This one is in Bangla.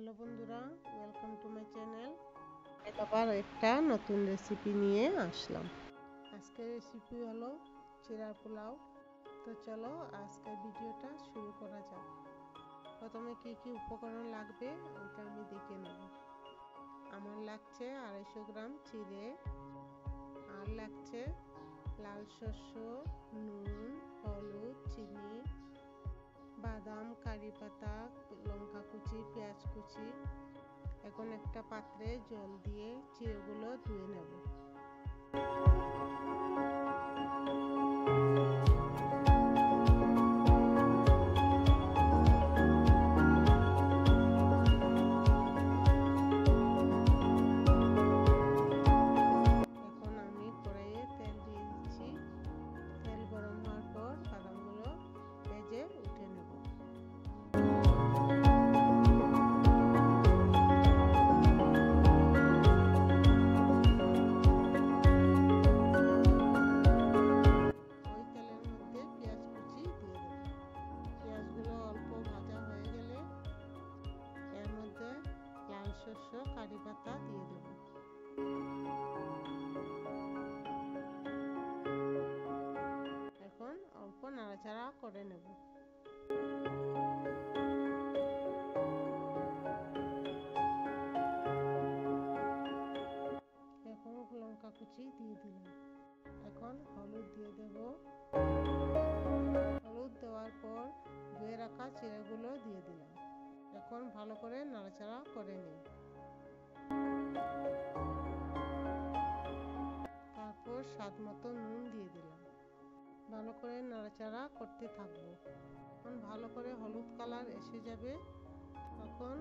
হ্যালো বন্ধুরা, ওয়েলকাম টু মাই চ্যানেল। আবার একটা নতুন রেসিপি নিয়ে আসলাম। আজকের রেসিপি হলো চিড়ার পোলাও। তো চলো আজকের ভিডিওটা শুরু করা যাক। প্রথমে কি কি উপকরণ লাগবে ওটা আমি দেখে নেব। আমার লাগছে 250 গ্রাম চিড়ে, আর লাগছে লাল শস্য, নুন, হলুদ, চিনি, বাদাম, কারি পাতা, লঙ্কা কুচি, পেঁয়াজ কুচি। এখন একটা পাত্রে জল দিয়ে চিড়েগুলো ধুয়ে নেব। এখন আমি কড়াইয়ে তেল দিয়ে দিচ্ছি। তেল গরম হওয়ার পর বাদামগুলো ভেজে উঠে নেব। ওই তেলের মধ্যে পেঁয়াজ কুচি দিয়ে দেব। পেঁয়াজগুলো অল্প ভাজা হয়ে গেলে এর মধ্যে লাল শস্য, কারি পাতা দিয়ে দেব। এখন অল্প নাড়াচাড়া করে নেব। এখন লঙ্কা কুচি দিয়ে দিলাম। এখন হলুদ দিয়ে দেব। হলুদ দেওয়ার পর ধুয়ে রাখা চিড়েগুলো দিয়ে দিলাম। এখন ভালো করে নাড়াচাড়া করে নিই। তারপর স্বাদ মতো নুন দিয়ে দিলাম। ভালো করে নাড়াচাড়া করতে থাকবো। এখন ভালো করে হলুদ কালার এসে যাবে, তখন